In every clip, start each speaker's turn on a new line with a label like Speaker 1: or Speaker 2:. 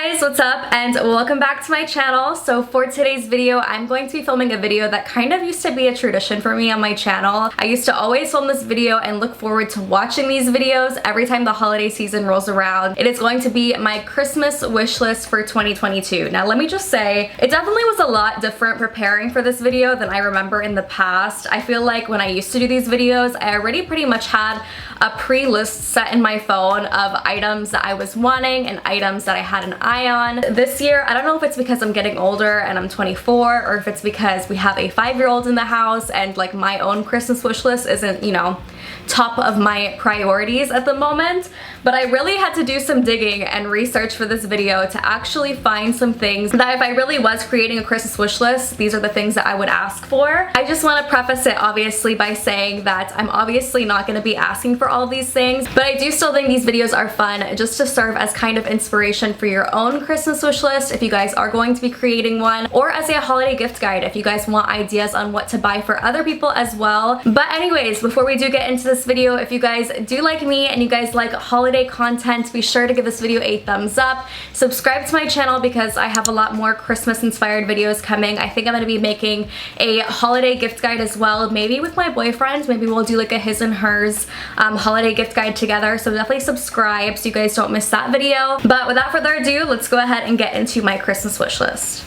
Speaker 1: guys, what's up and welcome back to my channel. So for today's video, I'm going to be filming a video that kind of used to be a tradition for me on my channel. I used to always film this video and look forward to watching these videos every time the holiday season rolls around. It is going to be my Christmas wish list for 2022. Now let me just say, it definitely was a lot different preparing for this video than I remember in the past. I feel like when I used to do these videos, I already pretty much had a pre-list set in my phone of items that I was wanting and items that I had an eye on. This year, I don't know if it's because I'm getting older and I'm 24 or if it's because we have a 5-year-old in the house and like my own Christmas wish list isn't, you know, top of my priorities at the moment, but I really had to do some digging and research for this video to actually find some things that if I really was creating a Christmas wish list, these are the things that I would ask for. I just want to preface it obviously by saying that I'm obviously not going to be asking for all these things, but I do still think these videos are fun just to serve as kind of inspiration for your own Christmas wish list if you guys are going to be creating one, or as a holiday gift guide if you guys want ideas on what to buy for other people as well. But anyways, before we do get into this video, if you guys do like me and you guys like holiday content, be sure to give this video a thumbs up. Subscribe to my channel because I have a lot more Christmas inspired videos coming. I think I'm going to be making a holiday gift guide as well, maybe with my boyfriend. Maybe we'll do like a his and hers holiday gift guide together, so definitely subscribe so you guys don't miss that video. But without further ado, let's go ahead and get into my Christmas wish list.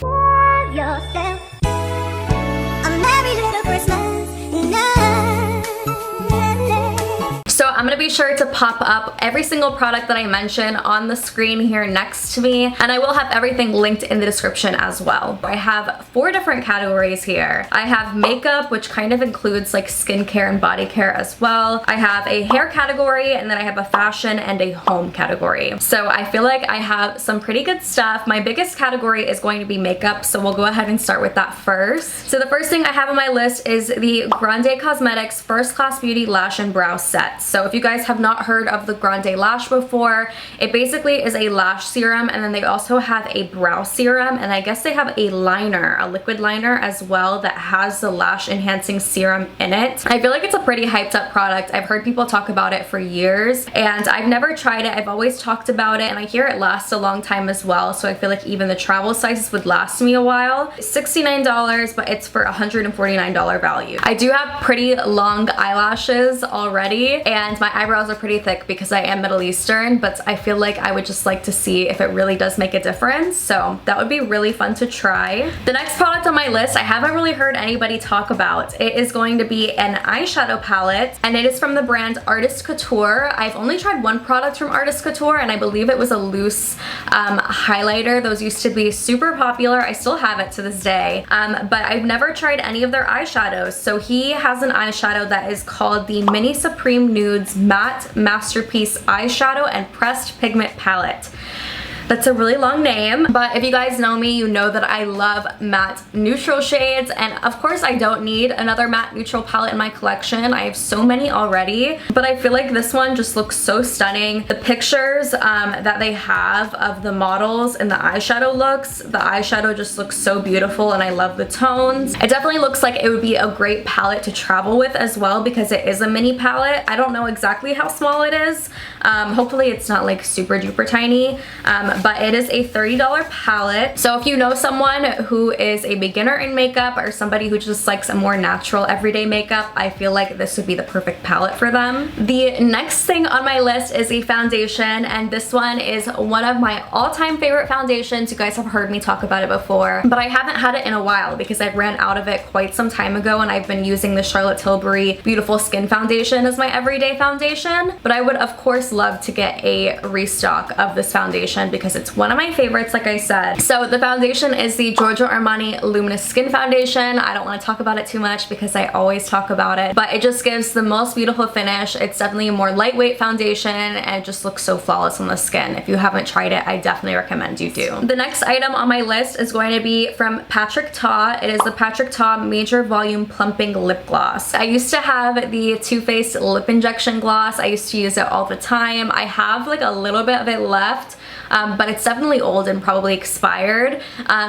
Speaker 1: So I'm going to be sure to pop up every single product that I mention on the screen here next to me, and I will have everything linked in the description as well. I have 4 different categories here. I have makeup, which kind of includes like skincare and body care as well. I have a hair category, and then I have a fashion and a home category. So I feel like I have some pretty good stuff. My biggest category is going to be makeup, so we'll go ahead and start with that first. So the first thing I have on my list is the Grande Cosmetics First Class Beauty Lash and Brow Set. So if you guys have not heard of the Grande Lash before, it basically is a lash serum, and then they also have a brow serum, and I guess they have a liner, a liquid liner as well that has the lash enhancing serum in it. I feel like it's a pretty hyped up product. I've heard people talk about it for years and I've never tried it. I've always talked about it and I hear it lasts a long time as well, so I feel like even the travel sizes would last me a while. $69, but it's for $149 value. I do have pretty long eyelashes already and my eyebrows are pretty thick because I am Middle Eastern, but I feel like I would just like to see if it really does make a difference, so that would be really fun to try. The next product on my list I haven't really heard anybody talk about. It is going to be an eyeshadow palette, and it is from the brand Artist Couture. I've only tried one product from Artist Couture, and I believe it was a loose highlighter. Those used to be super popular. I still have it to this day, but I've never tried any of their eyeshadows. So he has an eyeshadow that is called the Mini Supreme Nudes Matte Masterpiece Eyeshadow and Pressed Pigment Palette. That's a really long name, but if you guys know me, you know that I love matte neutral shades, and of course I don't need another matte neutral palette in my collection. I have so many already, but I feel like this one just looks so stunning. The pictures that they have of the models and the eyeshadow looks, the eyeshadow just looks so beautiful and I love the tones. It definitely looks like it would be a great palette to travel with as well because it is a mini palette. I don't know exactly how small it is. Hopefully it's not like super duper tiny. But it is a $30 palette. So if you know someone who is a beginner in makeup or somebody who just likes a more natural everyday makeup, I feel like this would be the perfect palette for them. The next thing on my list is a foundation, and this one is one of my all-time favorite foundations. You guys have heard me talk about it before, but I haven't had it in a while because I ran out of it quite some time ago, and I've been using the Charlotte Tilbury Beautiful Skin Foundation as my everyday foundation. But I would of course love to get a restock of this foundation because it's one of my favorites, like I said. So the foundation is the Giorgio Armani Luminous Skin Foundation. I don't want to talk about it too much because I always talk about it, but it just gives the most beautiful finish. It's definitely a more lightweight foundation and it just looks so flawless on the skin. If you haven't tried it, I definitely recommend you do. The next item on my list is going to be from Patrick Ta. It is the Patrick Ta Major Volume Plumping Lip Gloss. I used to have the Too Faced Lip Injection Gloss. I used to use it all the time. I have like a little bit of it left, but it's definitely old and probably expired.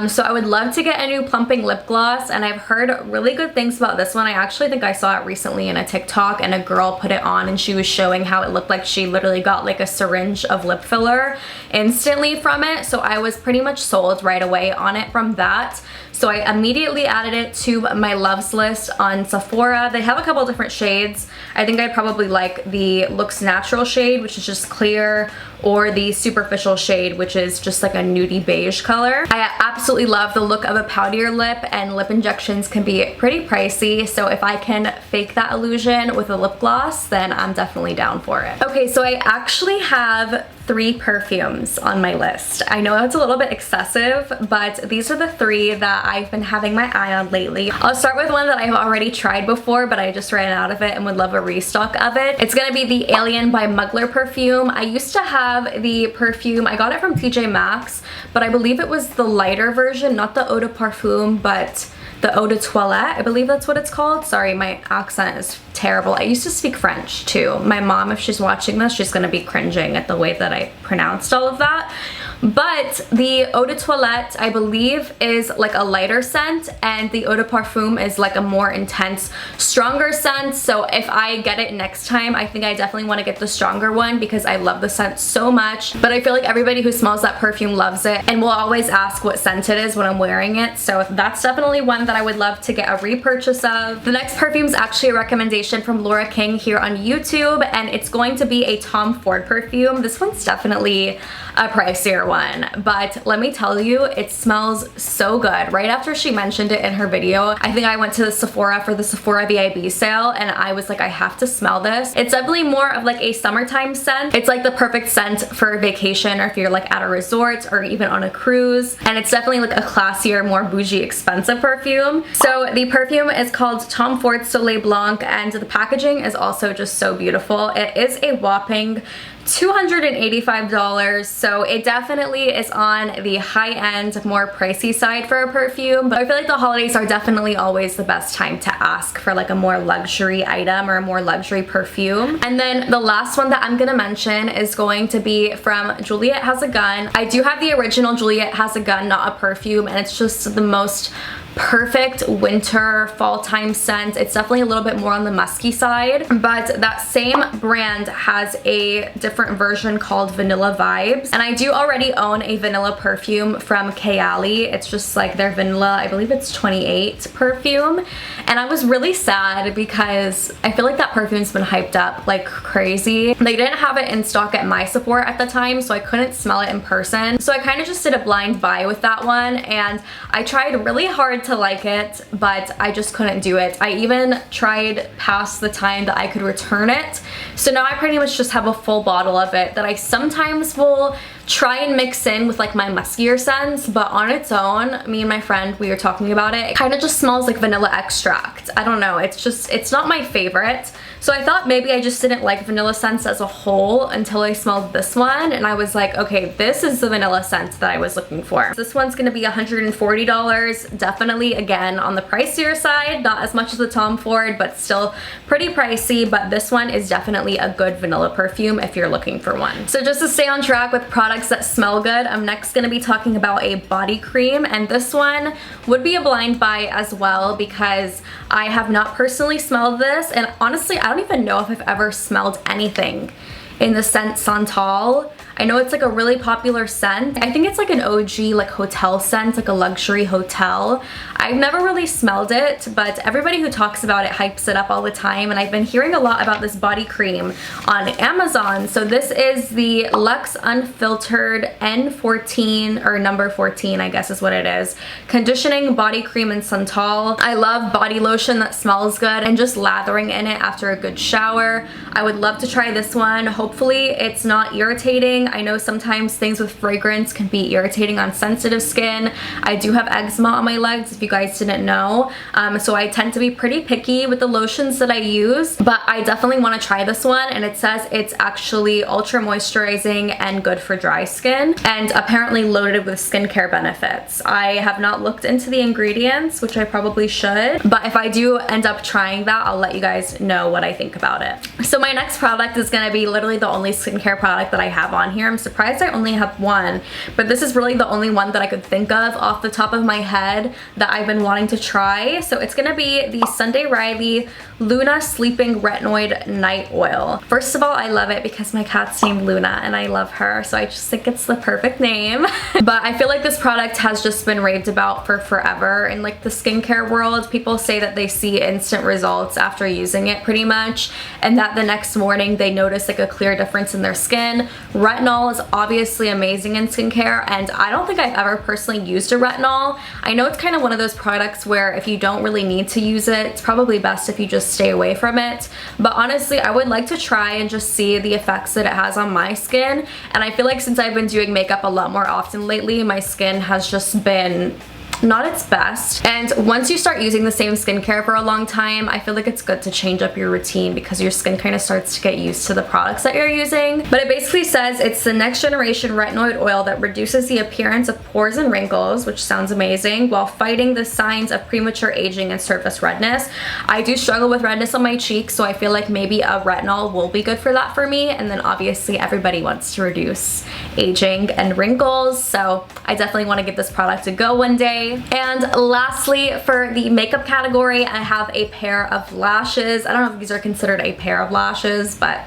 Speaker 1: So I would love to get a new plumping lip gloss, and I've heard really good things about this one. I actually think I saw it recently in a TikTok, and a girl put it on and she was showing how it looked like she literally got like a syringe of lip filler instantly from it. So I was pretty much sold right away on it from that. So I immediately added it to my loves list on Sephora. They have a couple different shades. I think I'd probably like the Looks Natural shade, which is just clear, or the Superficial shade, which is just like a nudie beige color. I absolutely love the look of a powder lip, and lip injections can be pretty pricey, so if I can fake that illusion with a lip gloss, then I'm definitely down for it. Okay, so I actually have 3 perfumes on my list. I know it's a little bit excessive, but these are the 3 that I've been having my eye on lately. I'll start with one that I've already tried before, but I just ran out of it and would love a restock of it. It's gonna be the Alien by Mugler perfume. I used to have the perfume, I got it from TJ Maxx, but I believe it was the lighter version, not the Eau de Parfum, but the Eau de Toilette, I believe that's what it's called. Sorry, my accent is terrible. I used to speak French too. My mom, if she's watching this, she's gonna be cringing at the way that I pronounced all of that. But the Eau de Toilette, I believe, is like a lighter scent, and the Eau de Parfum is like a more intense, stronger scent. So if I get it next time, I think I definitely want to get the stronger one because I love the scent so much. But I feel like everybody who smells that perfume loves it and will always ask what scent it is when I'm wearing it. So that's definitely one that I would love to get a repurchase of. The next perfume is actually a recommendation from Laura King here on YouTube, and it's going to be a Tom Ford perfume. This one's definitely a pricier one, but let me tell you, it smells so good. Right after she mentioned it in her video, I think I went to the Sephora for the Sephora VIB sale, and I was like, I have to smell this. It's definitely more of like a summertime scent. It's like the perfect scent for a vacation, or if you're like at a resort or even on a cruise, and it's definitely like a classier, more bougie, expensive perfume. So the perfume is called Tom Ford Soleil Blanc, and the packaging is also just so beautiful. It is a whopping $285, so it definitely is on the high-end, more pricey side for a perfume, but I feel like the holidays are definitely always the best time to ask for like a more luxury item or a more luxury perfume. And then the last one that I'm gonna mention is going to be from Juliette Has a Gun. I do have the original Juliette Has a Gun, not a perfume, and it's just the most perfect winter fall time scent. It's definitely a little bit more on the musky side, but that same brand has a different version called Vanilla Vibes, and I do already own a vanilla perfume from Kayali. It's just like their vanilla, I believe it's 28 perfume, and I was really sad because I feel like that perfume's been hyped up like crazy. They didn't have it in stock at my Sephora at the time, so I couldn't smell it in person, so I kind of just did a blind buy with that one, and I tried really hard to like it, but I just couldn't do it. I even tried past the time that I could return it, so now I pretty much just have a full bottle of it that I sometimes will try and mix in with like my muskier scents, but on its own, me and my friend, we were talking about it, it kind of just smells like vanilla extract. I don't know, it's not my favorite. So I thought maybe I just didn't like vanilla scents as a whole until I smelled this one, and I was like, okay, this is the vanilla scent that I was looking for. This one's gonna be $140, definitely again on the pricier side, not as much as the Tom Ford, but still pretty pricey, but this one is definitely a good vanilla perfume if you're looking for one. So just to stay on track with products that smell good, I'm next gonna be talking about a body cream, and this one would be a blind buy as well because I have not personally smelled this, and honestly, I don't even know if I've ever smelled anything in the scent Santal. I know it's like a really popular scent. I think it's like an OG like hotel scent, like a luxury hotel. I've never really smelled it, but everybody who talks about it hypes it up all the time, and I've been hearing a lot about this body cream on Amazon. So this is the Luxe Unfiltered N14, or number 14 I guess is what it is, conditioning body cream in Santal. I love body lotion that smells good and just lathering in it after a good shower. I would love to try this one. Hopefully it's not irritating. I know sometimes things with fragrance can be irritating on sensitive skin. I do have eczema on my legs, if you guys didn't know, so I tend to be pretty picky with the lotions that I use, but I definitely want to try this one, and it says it's actually ultra moisturizing and good for dry skin, and apparently loaded with skincare benefits. I have not looked into the ingredients, which I probably should, but if I do end up trying that, I'll let you guys know what I think about it. So my next product is going to be literally the only skincare product that I have on here. I'm surprised I only have one, but this is really the only one that I could think of off the top of my head that I've been wanting to try. So it's gonna be the Sunday Riley Luna Sleeping Retinoid Night Oil. First of all, I love it because my cat's named Luna and I love her, so I just think it's the perfect name. But I feel like this product has just been raved about for forever in like the skincare world. People say that they see instant results after using it pretty much, and that the next morning they notice like a clear difference in their skin. Retinol is obviously amazing in skincare, and I don't think I've ever personally used a retinol. I know it's kind of one of those products where if you don't really need to use it, it's probably best if you just stay away from it. But honestly, I would like to try and just see the effects that it has on my skin. And I feel like since I've been doing makeup a lot more often lately, my skin has just been not its best. And once you start using the same skincare for a long time, I feel like it's good to change up your routine because your skin kind of starts to get used to the products that you're using. But it basically says it's the next generation retinoid oil that reduces the appearance of pores and wrinkles, which sounds amazing, while fighting the signs of premature aging and surface redness. I do struggle with redness on my cheeks, so I feel like maybe a retinol will be good for that for me. And then obviously everybody wants to reduce aging and wrinkles, so I definitely want to give this product a go one day. And lastly, for the makeup category, I have a pair of lashes. I don't know if these are considered a pair of lashes, but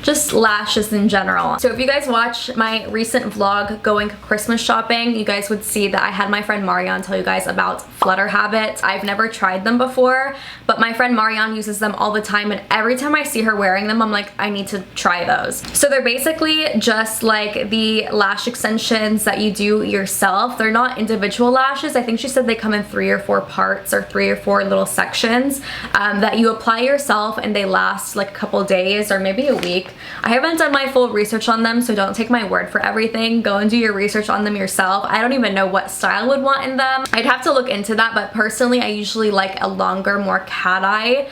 Speaker 1: just lashes in general. So if you guys watch my recent vlog going Christmas shopping, you guys would see that I had my friend Marianne tell you guys about Flutter Habit. I've never tried them before, but my friend Marianne uses them all the time, and every time I see her wearing them, I'm like, I need to try those. So they're basically just like the lash extensions that you do yourself. They're not individual lashes. I think she said they come in 3 or 4 parts or 3 or 4 little sections that you apply yourself, and they last like a couple days or maybe a week. I haven't done my full research on them, so don't take my word for everything. Go and do your research on them yourself. I don't even know what style I would want in them. I'd have to look into that, but personally I usually like a longer, more cat eye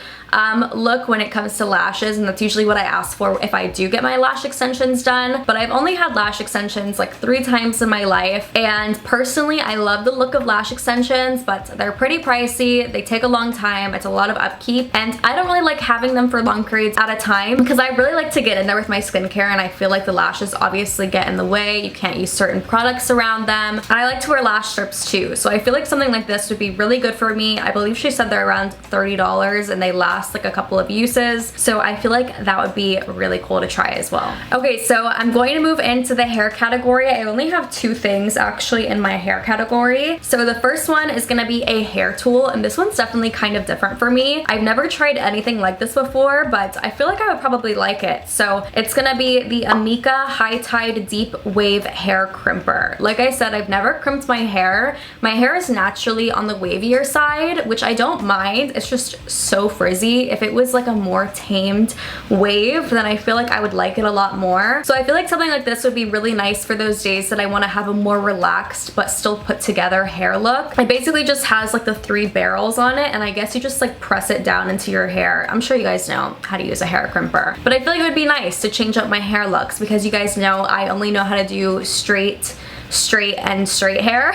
Speaker 1: look when it comes to lashes, and that's usually what I ask for if I do get my lash extensions done. But I've only had lash extensions like 3 times in my life, and personally I love the look of lash extensions, but they're pretty pricey. They take a long time. It's a lot of upkeep, and I don't really like having them for long periods at a time because I really like to get in there with my skincare, and I feel like the lashes obviously get in the way. You can't use certain products around them, and I like to wear lash strips too, so I feel like something like this would be really good for me. I believe she said they're around $30 and they last like a couple of uses, so I feel like that would be really cool to try as well. Okay, so I'm going to move into the hair category. I only have 2 things actually in my hair category. So the first one is going to be a hair tool, and this one's definitely kind of different for me. I've never tried anything like this before, but I feel like I would probably like it. So it's going to be the Amika High Tide Deep Wave Hair Crimper. Like I said, I've never crimped my hair. My hair is naturally on the wavier side, which I don't mind. It's just so frizzy. If it was like a more tamed wave, then I feel like I would like it a lot more. So I feel like something like this would be really nice for those days that I want to have a more relaxed but still put together hair look. It basically just has like the 3 barrels on it, and I guess you just like press it down into your hair. I'm sure you guys know how to use a hair crimper, but I feel like it would be nice to change up my hair looks because you guys know I only know how to do straight hair.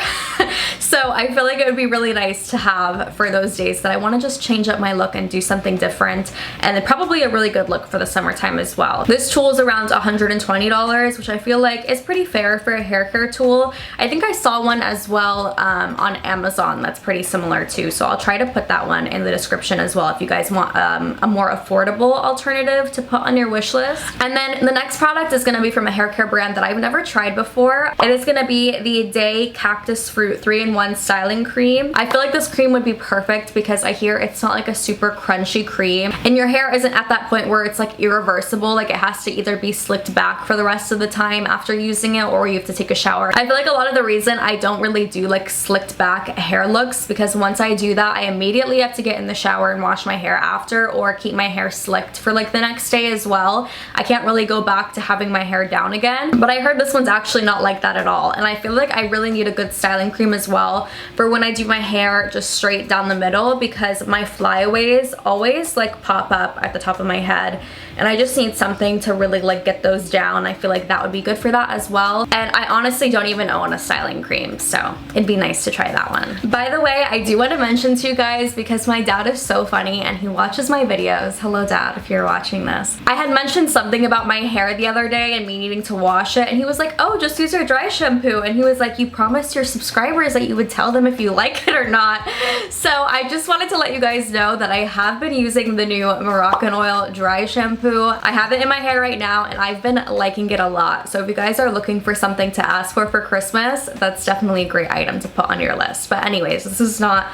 Speaker 1: So I feel like it would be really nice to have for those days that I want to just change up my look and do something different, and then probably a really good look for the summertime as well. This tool is around $120, which I feel like is pretty fair for a hair care tool. I think I saw one as well on Amazon that's pretty similar too, so I'll try to put that one in the description as well if you guys want a more affordable alternative to put on your wish list. And then the next product is going to be from a hair care brand that I've never tried before. It is going to be the Day Cactus Fruit 3-in-1 Styling Cream. I feel like this cream would be perfect because I hear it's not like a super crunchy cream, and your hair isn't at that point where it's like irreversible, like it has to either be slicked back for the rest of the time after using it, or you have to take a shower. I feel like a lot of the reason I don't really do like slicked back hair looks because once I do that, I immediately have to get in the shower and wash my hair after, or keep my hair slicked for like the next day as well. I can't really go back to having my hair down again, but I heard this one's actually not like that at all, and I feel like I really need a good styling cream as well for when I do my hair just straight down the middle, because my flyaways always like pop up at the top of my head and I just need something to really like get those down. I feel like that would be good for that as well. And I honestly don't even own a styling cream, so it'd be nice to try that one. By the way, I do want to mention to you guys, because my dad is so funny and he watches my videos. Hello Dad, if you're watching this. I had mentioned something about my hair the other day and me needing to wash it, and he was like, oh, just use your dry shampoo. And he was like, you promised your subscribers that you would tell them if you like it or not. So I just wanted to let you guys know that I have been using the new Moroccanoil dry shampoo. I have it in my hair right now and I've been liking it a lot. So if you guys are looking for something to ask for Christmas, that's definitely a great item to put on your list. But anyways, this is not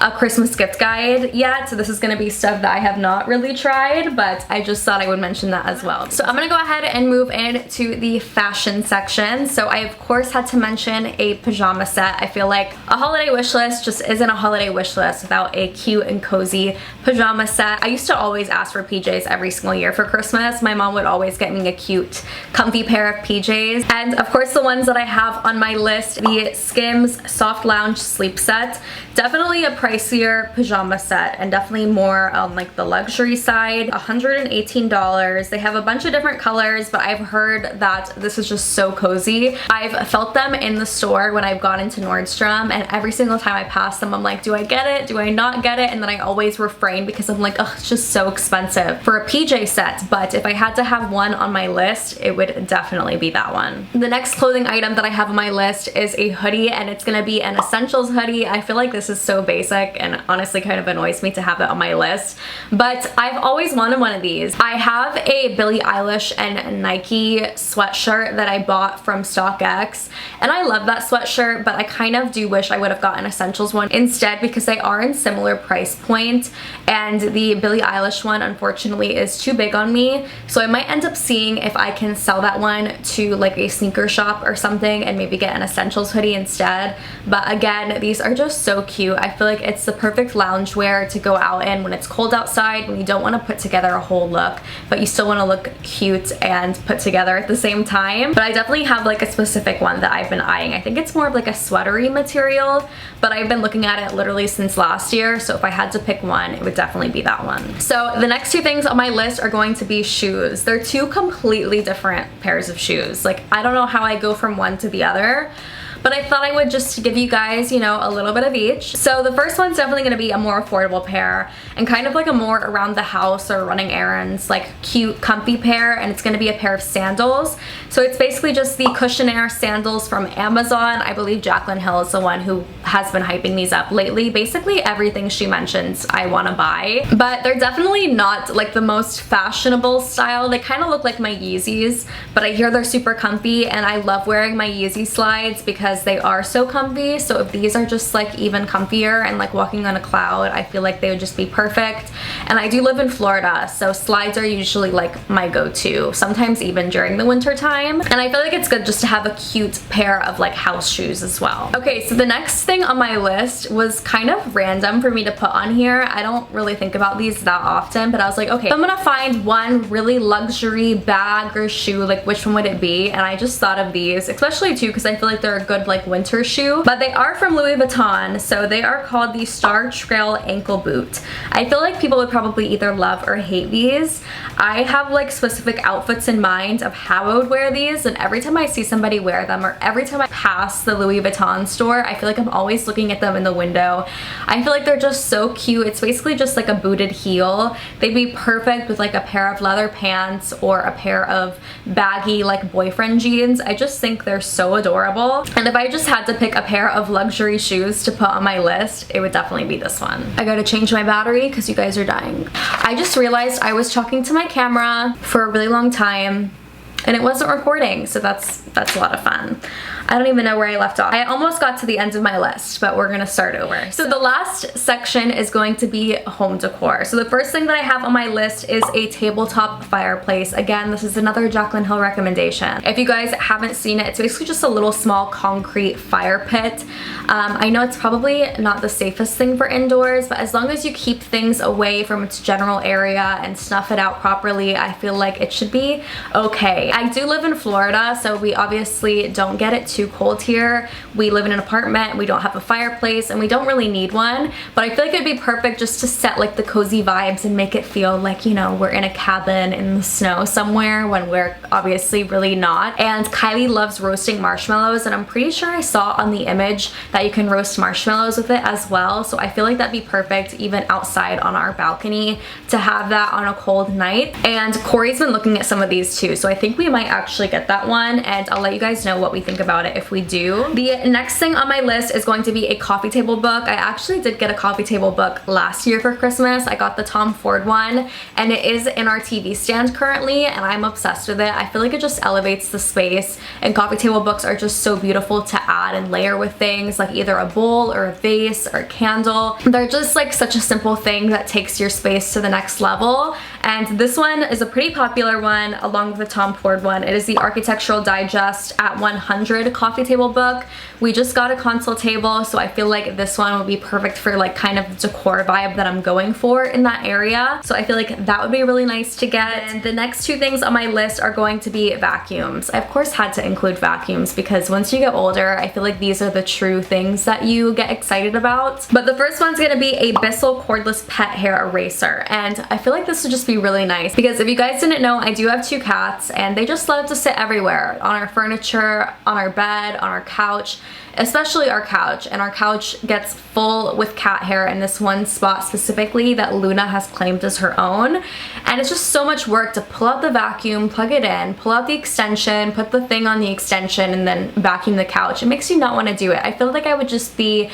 Speaker 1: a Christmas gift guide yet, so this is gonna be stuff that I have not really tried, but I just thought I would mention that as well. So I'm gonna go ahead and move into the fashion section. So I of course had to mention a pajama set. I feel like a holiday wish list just isn't a holiday wish list without a cute and cozy pajama set. I used to always ask for PJs every single year for Christmas. My mom would always get me a cute, comfy pair of PJs. And of course the ones that I have on my list, the SKIMS Soft Lounge Sleep Set. Definitely a pricier pajama set and definitely more on like the luxury side. $118. They have a bunch of different colors, but I've heard that this is just so cozy. I've felt them in the store when I've gone into Nordstrom, and every single time I pass them I'm like, do I get it? Do I not get it? And then I always refrain because I'm like, oh, it's just so expensive for a PJ set. But if I had to have one on my list, it would definitely be that one. The next clothing item that I have on my list is a hoodie, and it's gonna be an essentials hoodie. I feel like this is so basic and honestly kind of annoys me to have it on my list, but I've always wanted one of these. I have a Billie Eilish and Nike sweatshirt that I bought from StockX, and I love that sweatshirt, but I kind of do wish I would have gotten essentials one instead because they are in similar price point, and the Billie Eilish one unfortunately is too big on me, so I might end up seeing if I can sell that one to like a sneaker shop or something and maybe get an essentials hoodie instead. But again, these are just so cute. I feel like it's the perfect loungewear to go out in when it's cold outside, when you don't want to put together a whole look, but you still want to look cute and put together at the same time. But I definitely have like a specific one that I've been eyeing. I think it's more of like a sweatery material, but I've been looking at it literally since last year, so if I had to pick one, it would definitely be that one. So the next two things on my list are going to be shoes. They're two completely different pairs of shoes. Like, I don't know how I go from one to the other, but I thought I would just give you guys, you know, a little bit of each. So the first one's definitely going to be a more affordable pair and kind of like a more around the house or running errands, like cute, comfy pair, and it's going to be a pair of sandals. So it's basically just the CUSHIONAIRE sandals from Amazon. I believe Jaclyn Hill is the one who has been hyping these up lately. Basically everything she mentions I want to buy, but they're definitely not like the most fashionable style. They kind of look like my Yeezys, but I hear they're super comfy, and I love wearing my Yeezy slides because they are so comfy. So if these are just like even comfier and like walking on a cloud, I feel like they would just be perfect. And I do live in Florida, so slides are usually like my go-to, sometimes even during the winter time. And I feel like it's good just to have a cute pair of like house shoes as well. Okay, so the next thing on my list was kind of random for me to put on here. I don't really think about these that often, but I was like, okay, I'm gonna find one really luxury bag or shoe, like which one would it be? And I just thought of these, especially too because I feel like they're a good like winter shoe, but they are from Louis Vuitton. So they are called the Star Trail Ankle Boot. I feel like people would probably either love or hate these. I have like specific outfits in mind of how I would wear these, and every time I see somebody wear them or every time I pass the Louis Vuitton store, I feel like I'm always looking at them in the window. I feel like they're just so cute. It's basically just like a booted heel. They'd be perfect with like a pair of leather pants or a pair of baggy like boyfriend jeans. I just think they're so adorable. And if I just had to pick a pair of luxury shoes to put on my list, it would definitely be this one. I gotta change my battery because you guys are dying. I just realized I was talking to my camera for a really long time and it wasn't recording, so that's a lot of fun. I don't even know where I left off. I almost got to the end of my list, but we're gonna start over. So the last section is going to be home decor. So the first thing that I have on my list is a tabletop fireplace. Again, this is another Jaclyn Hill recommendation. If you guys haven't seen it, it's basically just a little small concrete fire pit. I know it's probably not the safest thing for indoors, but as long as you keep things away from its general area and snuff it out properly, I feel like it should be okay. I do live in Florida, so we obviously don't get it too cold here. We live in an apartment, we don't have a fireplace, and we don't really need one, but I feel like it'd be perfect just to set like the cozy vibes and make it feel like, you know, we're in a cabin in the snow somewhere when we're obviously really not. And Kylie loves roasting marshmallows, and I'm pretty sure I saw on the image that you can roast marshmallows with it as well, so I feel like that'd be perfect even outside on our balcony to have that on a cold night. And Corey's been looking at some of these too, so I think we might actually get that one, and I'll let you guys know what we think about it if we do. The next thing on my list is going to be a coffee table book. I actually did get a coffee table book last year for Christmas. I got the Tom Ford one, and it is in our TV stand currently, and I'm obsessed with it. I feel like it just elevates the space, and coffee table books are just so beautiful to add and layer with things like either a bowl or a vase or a candle. They're just like such a simple thing that takes your space to the next level, and this one is a pretty popular one along with the Tom Ford one. It is the Architectural Digest at 100 coffee table book. We just got a console table, so I feel like this one would be perfect for like kind of the decor vibe that I'm going for in that area, so I feel like that would be really nice to get. And the next two things on my list are going to be vacuums. I of course had to include vacuums because once you get older, I feel like these are the true things that you get excited about. But the first one's gonna be a Bissell cordless pet hair eraser, and I feel like this would just be really nice because if you guys didn't know, I do have 2 cats and they just love to sit everywhere, on our furniture, on our bed, on our couch, especially our couch, and our couch gets full with cat hair in this one spot specifically that Luna has claimed as her own, and it's just so much work to pull out the vacuum, plug it in, pull out the extension, put the thing on the extension, and then vacuum the couch. It makes you not want to do it. I feel like I would just be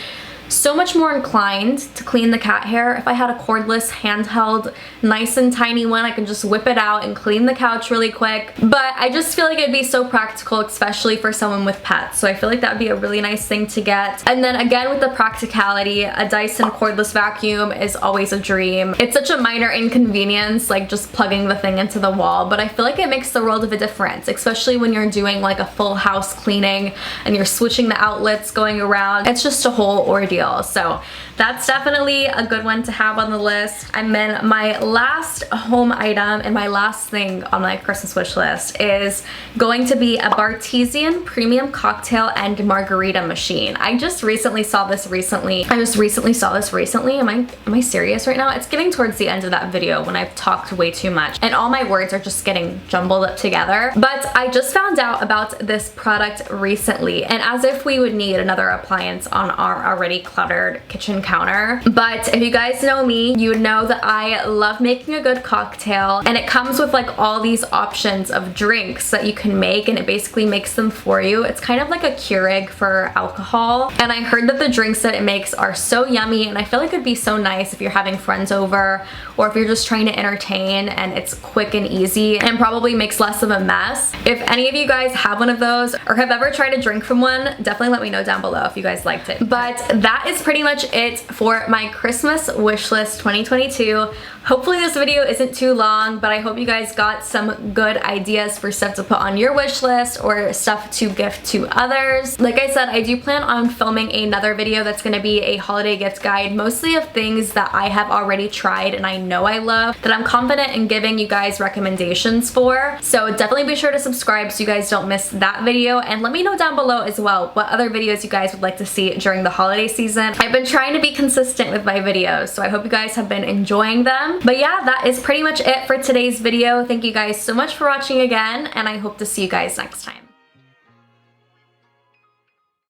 Speaker 1: so much more inclined to clean the cat hair if I had a cordless handheld nice and tiny one. I can just whip it out and clean the couch really quick, but I just feel like it'd be so practical, especially for someone with pets, so I feel like that would be a really nice thing to get. And then again with the practicality, a Dyson cordless vacuum is always a dream. It's such a minor inconvenience, like just plugging the thing into the wall, but I feel like it makes the world of a difference, especially when you're doing like a full house cleaning and you're switching the outlets going around. It's just a whole ordeal. So that's definitely a good one to have on the list. And then my last home item and my last thing on my Christmas wish list is going to be a Bartesian premium cocktail and margarita machine. I just recently saw this recently. Am I serious right now? It's getting towards the end of that video when I've talked way too much and all my words are just getting jumbled up together. But I just found out about this product recently, and as if we would need another appliance on our already cluttered kitchen counter. But if you guys know me, you would know that I love making a good cocktail, and it comes with like all these options of drinks that you can make, and it basically makes them for you. It's kind of like a Keurig for alcohol, and I heard that the drinks that it makes are so yummy, and I feel like it'd be so nice if you're having friends over or if you're just trying to entertain, and it's quick and easy and probably makes less of a mess. If any of you guys have one of those or have ever tried a drink from one, definitely let me know down below if you guys liked it. But that is pretty much it for my Christmas wish list 2022. Hopefully this video isn't too long, but I hope you guys got some good ideas for stuff to put on your wish list or stuff to gift to others. Like I said, I do plan on filming another video that's going to be a holiday gift guide, mostly of things that I have already tried and I know I love, that I'm confident in giving you guys recommendations for. So definitely be sure to subscribe so you guys don't miss that video, and let me know down below as well what other videos you guys would like to see during the holiday season. I've been trying to be consistent with my videos, so I hope you guys have been enjoying them. But yeah, that is pretty much it for today's video. Thank you guys so much for watching again, and I hope to see you guys next time.